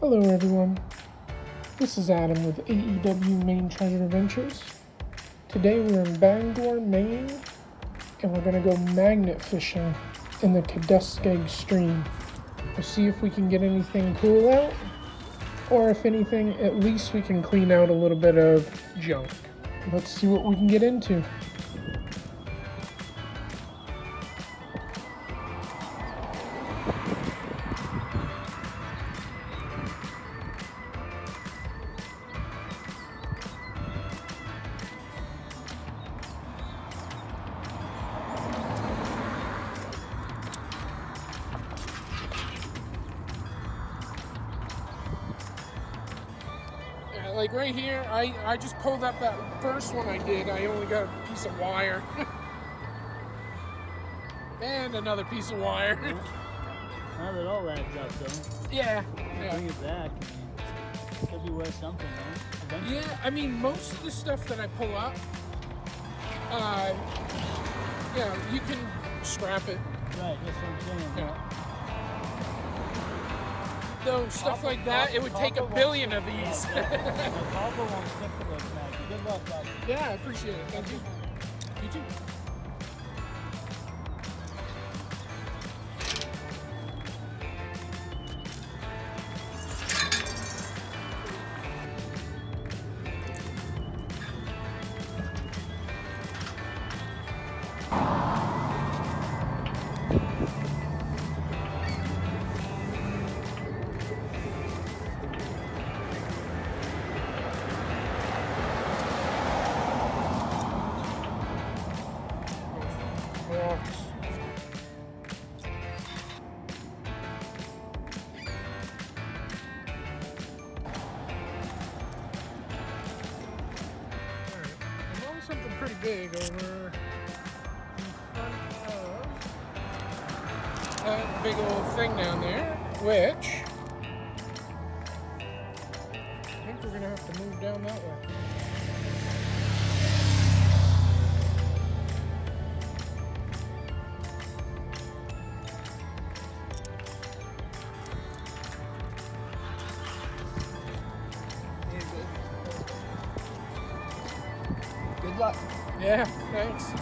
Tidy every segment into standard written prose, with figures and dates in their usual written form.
Hello everyone, this is Adam with AEW Maine Treasure Adventures. Today we're in Bangor, Maine, and we're going to go magnet fishing in the Kenduskeag stream. We'll see if we can get anything cool out, or if anything, at least we can clean out a little bit of junk. Let's see what we can get into. Like right here, I just pulled up that first one I did. I only got a piece of wire. And another piece of wire. Now that all adds up though. Yeah. Bring it back. Could be worth something, though. Eventually. Yeah, I mean, most of the stuff that I pull up, yeah, you can scrap it. Right, that's what I'm saying. Yeah. Though stuff like that, it would take a billion of these. The copper won't stick to those bags. Good luck, guys. Yeah, I appreciate it. Thank you. You too. Something pretty big over in front of that big old thing down there, which I think we're gonna have to move down that way. Good luck. Yeah, thanks.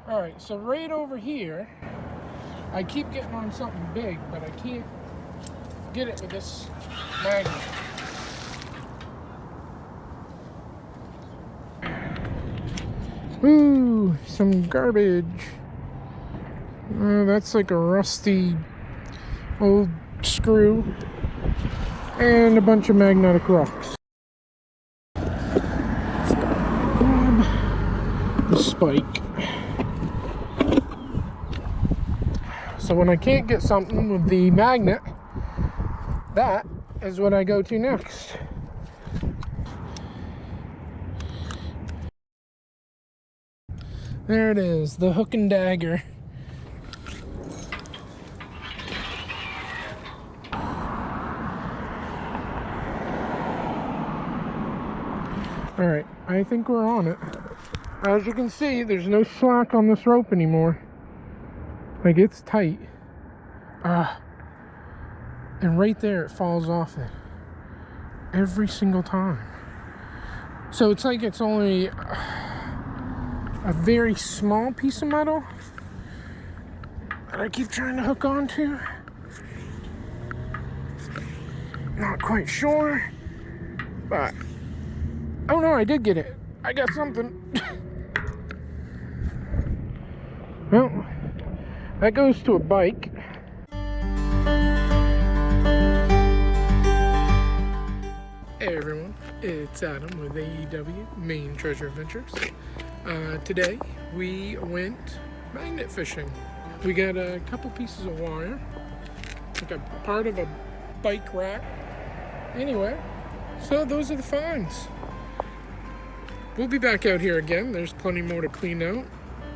Alright, so right over here, I keep getting on something big, but I can't get it with this magnet. Ooh, some garbage. That's like a rusty old screw and a bunch of magnetic rocks. Grab the spike. So when I can't get something with the magnet, that is what I go to next. There it is, the hook and dagger. Alright, I think we're on it. As you can see, there's no slack on this rope anymore. Like, it's tight. And right there, it falls off it. Every single time. So it's like it's only a very small piece of metal that I keep trying to hook onto. Not quite sure, but oh no, I did get it. I got something. Well, that goes to a bike. Hey everyone, it's Adam with AEW Maine Treasure Adventures. Today we went magnet fishing. We got a couple pieces of wire, like a part of a bike rack. Anyway, so those are the finds. We'll be back out here again. There's plenty more to clean out.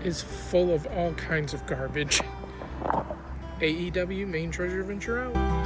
It's full of all kinds of garbage. AEW Maine Treasure Adventure out.